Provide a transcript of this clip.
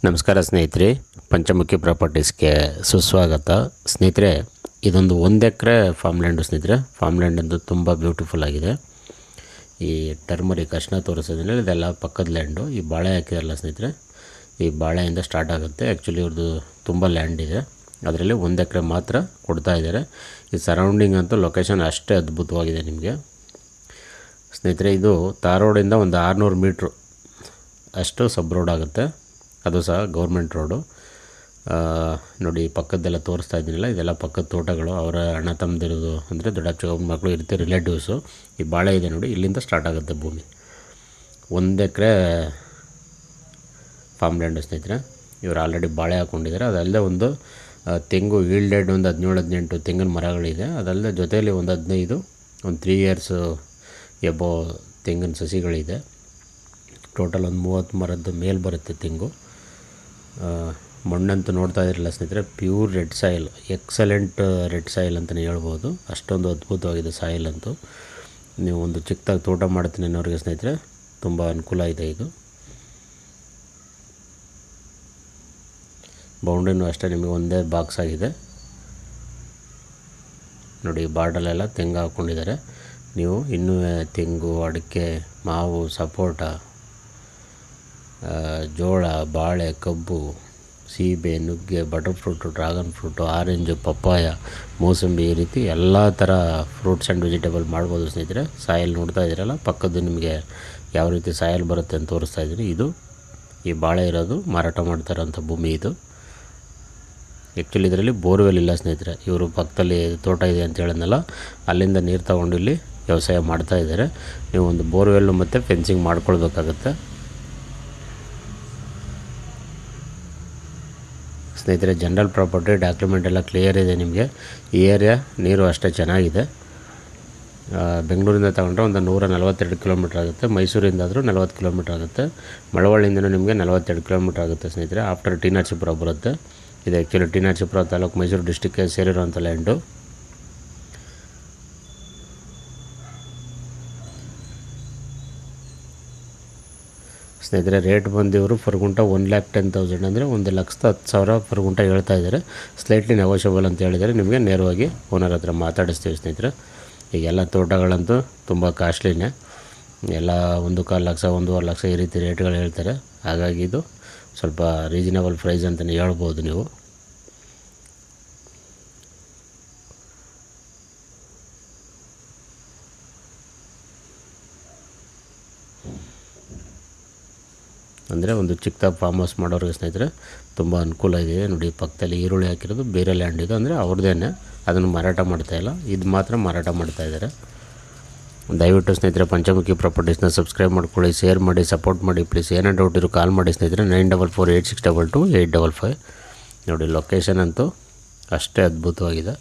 ನಮಸ್ಕಾರ ಸ್ನೇಹಿತರೆ, ಪಂಚಮುಖಿ ಪ್ರಾಪರ್ಟೀಸ್ಗೆ ಸುಸ್ವಾಗತ. ಸ್ನೇಹಿತರೆ, ಇದೊಂದು 1 ಎಕರೆ ಫಾರ್ಮ್ಲ್ಯಾಂಡು ಸ್ನೇಹಿತರೆ. ಫಾರ್ಮ್ಲ್ಯಾಂಡ್ ಅಂತೂ ತುಂಬ ಬ್ಯೂಟಿಫುಲ್ ಆಗಿದೆ. ಈ ಟರ್ಮರಿಕ್ ಅರ್ಶಿನ ತೋರಿಸೋದ್ರಲ್ಲಿ ಇದೆಲ್ಲ ಪಕ್ಕದ ಲ್ಯಾಂಡು. ಈ ಬಾಳೆ ಹಾಕಿರಲ್ಲ ಸ್ನೇಹಿತರೆ, ಈ ಬಾಳೆಯಿಂದ ಸ್ಟಾರ್ಟ್ ಆಗುತ್ತೆ. ಆ್ಯಕ್ಚುಲಿ ಇವ್ರದ್ದು ತುಂಬ ಲ್ಯಾಂಡ್ ಇದೆ, ಅದರಲ್ಲಿ 1 ಎಕರೆ ಮಾತ್ರ ಕೊಡ್ತಾ ಇದ್ದಾರೆ. ಈ ಸರೌಂಡಿಂಗ್ ಅಂತೂ ಲೊಕೇಶನ್ ಅಷ್ಟೇ ಅದ್ಭುತವಾಗಿದೆ ನಿಮಗೆ ಸ್ನೇಹಿತರೆ. ಇದು ತಾರ್ ರೋಡಿಂದ ಒಂದು 600 ಮೀಟ್ರು ಅಷ್ಟು ಸಬ್ ರೋಡ್ ಆಗುತ್ತೆ. ಅದು ಸಹ ಗೌರ್ಮೆಂಟ್ ರೋಡು. ನೋಡಿ, ಪಕ್ಕದ್ದೆಲ್ಲ ತೋರಿಸ್ತಾ ಇದ್ದೀನಲ್ಲ, ಇದೆಲ್ಲ ಪಕ್ಕದ ತೋಟಗಳು. ಅವರ ಅಣ್ಣ ತಮ್ಮದಿರೋದು ಅಂದರೆ ದೊಡ್ಡಪ್ಪ ಮಕ್ಕಳು ಇರ್ತಾರೆ, ರಿಲೇಟಿವ್ಸು. ಈ ಬಾಳೆ ಇದೆ ನೋಡಿ, ಇಲ್ಲಿಂದ ಸ್ಟಾರ್ಟ್ ಆಗುತ್ತೆ ಭೂಮಿ. 1 ಎಕರೆ ಫಾರ್ಮ್ ಲ್ಯಾಂಡು ಸ್ನೇಹಿತರೆ. ಇವರು ಆಲ್ರೆಡಿ ಬಾಳೆ ಹಾಕ್ಕೊಂಡಿದ್ದಾರೆ. ಅದಲ್ಲದೆ ಒಂದು ತೆಂಗು ಈಲ್ಡೆಡ್ ಒಂದು 17-18 ತೆಂಗಿನ ಮರಗಳಿದೆ. ಅದಲ್ಲದೆ ಜೊತೆಯಲ್ಲಿ ಒಂದು 15 ಒಂದು 3 ಇಯರ್ಸು ಎಬೋ ತೆಂಗಿನ ಸಸಿಗಳಿದೆ. ಟೋಟಲ್ ಒಂದು 30 ಮರದ್ದು ಮೇಲೆ ಬರುತ್ತೆ ತೆಂಗು. ಮಣ್ಣಂತೂ ನೋಡ್ತಾ ಇದ್ರಲ್ಲ ಸ್ನೇಹಿತರೆ, pure red soil, excellent red soil ಅಂತಲೇ ಹೇಳ್ಬೋದು. ಅಷ್ಟೊಂದು ಅದ್ಭುತವಾಗಿದೆ ಸಾಯಿಲ್ ಅಂತೂ. ನೀವು ಒಂದು ಚಿಕ್ಕದಾಗಿ ತೋಟ ಮಾಡ್ತೀನಿ ಅನ್ನೋರಿಗೆ ಸ್ನೇಹಿತರೆ ತುಂಬ ಅನುಕೂಲ ಇದೆ ಇದು. ಬೌಂಡ್ರಿನೂ ಅಷ್ಟೇ ನಿಮಗೆ ಒಂದೇ ಬಾಕ್ಸ್ ಆಗಿದೆ ನೋಡಿ. ಬಾರ್ಡಲೆಲ್ಲ ತೆಂಗು ಹಾಕ್ಕೊಂಡಿದ್ದಾರೆ. ನೀವು ಇನ್ನೂ ತೆಂಗು, ಅಡಿಕೆ, ಮಾವು, ಸಪೋಟ, ಜೋಳ, ಬಾಳೆ, ಕಬ್ಬು, ಸೀಬೆ, ನುಗ್ಗೆ, butter fruit, dragon fruit, orange, ಪಪ್ಪಾಯ, ಮೋಸಂಬಿ, ಈ ರೀತಿ ಎಲ್ಲ ಥರ ಫ್ರೂಟ್ಸ್ ಆ್ಯಂಡ್ ವೆಜಿಟೇಬಲ್ ಮಾಡ್ಬೋದು ಸ್ನೇಹಿತರೆ. ಸಾಯಿಲ್ ನೋಡ್ತಾ ಇದ್ದೀರಲ್ಲ, ಪಕ್ಕದ್ದು ನಿಮಗೆ ಯಾವ ರೀತಿ ಸಾಯಿಲ್ ಬರುತ್ತೆ ಅಂತ ತೋರಿಸ್ತಾ ಇದ್ದೀನಿ. ಇದು ಈ ಬಾಳೆ ಇರೋದು ಮಾರಾಟ ಮಾಡ್ತಾರಂಥ ಭೂಮಿ ಇದು. ಆ್ಯಕ್ಚುಲಿ ಇದರಲ್ಲಿ ಬೋರ್ವೆಲ್ ಇಲ್ಲ ಸ್ನೇಹಿತರೆ. ಇವರು ಪಕ್ಕದಲ್ಲಿ ತೋಟ ಇದೆ ಅಂತ ಹೇಳಿದ್ನಲ್ಲ, ಅಲ್ಲಿಂದ ನೀರು ತಗೊಂಡು ಇಲ್ಲಿ ವ್ಯವಸಾಯ ಮಾಡ್ತಾ ಇದ್ದಾರೆ. ನೀವು ಒಂದು ಬೋರ್ವೆಲ್ಲು ಮತ್ತು ಫೆನ್ಸಿಂಗ್ ಮಾಡ್ಕೊಳ್ಬೇಕಾಗತ್ತೆ ಸ್ನೇಹಿತರೆ. ಜನರಲ್ ಪ್ರಾಪರ್ಟಿ ಡಾಕ್ಯುಮೆಂಟ್ ಎಲ್ಲ ಕ್ಲಿಯರ್ ಇದೆ ನಿಮಗೆ. ಈ ಏರಿಯಾ ನೀರು ಅಷ್ಟೇ ಚೆನ್ನಾಗಿದೆ. ಬೆಂಗಳೂರಿಂದ ತಗೊಂಡ್ರೆ ಒಂದು 142 ಕಿಲೋಮೀಟ್ರ್ ಆಗುತ್ತೆ. ಮೈಸೂರಿಂದ ಆದರೂ 40 ಕಿಲೋಮೀಟ್ರ್ ಆಗುತ್ತೆ. ಮಳವಳ್ಳಿಯಿಂದನೂ ನಿಮಗೆ 42 ಕಿಲೋಮೀಟ್ರ್ ಆಗುತ್ತೆ ಸ್ನೇಹಿತರೆ. ಆಫ್ಟರ್ ಟಿ ನರಸೀಪುರ ಬರುತ್ತೆ. ಇದು ಆ್ಯಕ್ಚುಲಿ ಟಿ ನರಸೀಪುರ ತಾಲೂಕು, ಮೈಸೂರು ಡಿಸ್ಟಿಕ್ಗೆ ಸೇರಿರುವಂಥ ಲ್ಯಾಂಡು. ಸ್ನೇಹಿತರೆ, ರೇಟ್ ಬಂದು ಇವರು ಪರ್ ಗುಂಟ 1,10,000 ಅಂದರೆ 1,10,000 ಪರ್ ಗುಂಟ ಹೇಳ್ತಾ ಇದ್ದಾರೆ. ಸ್ಲೈಟ್ಲಿ ನೆಗೋಷಿಯಬಲ್ ಅಂತ ಹೇಳಿದರೆ ನಿಮಗೆ ನೇರವಾಗಿ ಓನರ್ ಹತ್ರ ಮಾತಾಡಿಸ್ತೀವಿ ಸ್ನೇಹಿತರೆ. ಈಗೆಲ್ಲ ತೋಟಗಳಂತೂ ತುಂಬ ಕಾಸ್ಟ್ಲಿನೇ, ಎಲ್ಲ 1,4 ಲಕ್ಷ 1.5 ಲಕ್ಷ ಈ ರೀತಿ ರೇಟ್ಗಳು ಹೇಳ್ತಾರೆ. ಹಾಗಾಗಿ ಇದು ಸ್ವಲ್ಪ ರೀಸನಬಲ್ ಪ್ರೈಸ್ ಅಂತಲೇ ಹೇಳ್ಬೋದು ನೀವು. ಅಂದರೆ ಒಂದು ಚಿಕ್ಕದಾಗಿ ಫಾರ್ಮ್ ಹೌಸ್ ಮಾಡೋರಿಗೆ ಸ್ನೇಹಿತರೆ ತುಂಬ ಅನುಕೂಲ ಇದೆ ನೋಡಿ. ಪಕ್ಕದಲ್ಲಿ ಈರುಳ್ಳಿ ಹಾಕಿರೋದು ಬೇರೆ ಲ್ಯಾಂಡ್ ಇದು, ಅಂದರೆ ಅವ್ರದ್ದೇನೆ, ಅದನ್ನು ಮಾರಾಟ ಮಾಡ್ತಾಯಿಲ್ಲ. ಇದು ಮಾತ್ರ ಮಾರಾಟ ಮಾಡ್ತಾಯಿದ್ದಾರೆ. ದಯವಿಟ್ಟು ಸ್ನೇಹಿತರೆ ಪಂಚಮುಖಿ ಪ್ರಾಪರ್ಟೀಸ್ನ ಸಬ್ಸ್ಕ್ರೈಬ್ ಮಾಡ್ಕೊಳ್ಳಿ, ಶೇರ್ ಮಾಡಿ, ಸಪೋರ್ಟ್ ಮಾಡಿ ಪ್ಲೀಸ್. ಏನೋ ಡೌಟ್ ಇರೋ ಕಾಲ್ ಮಾಡಿ ಸ್ನೇಹಿತರೆ. 9448622855 ನೋಡಿ. ಲೊಕೇಶನ್ ಅಂತೂ ಅಷ್ಟೇ ಅದ್ಭುತವಾಗಿದೆ.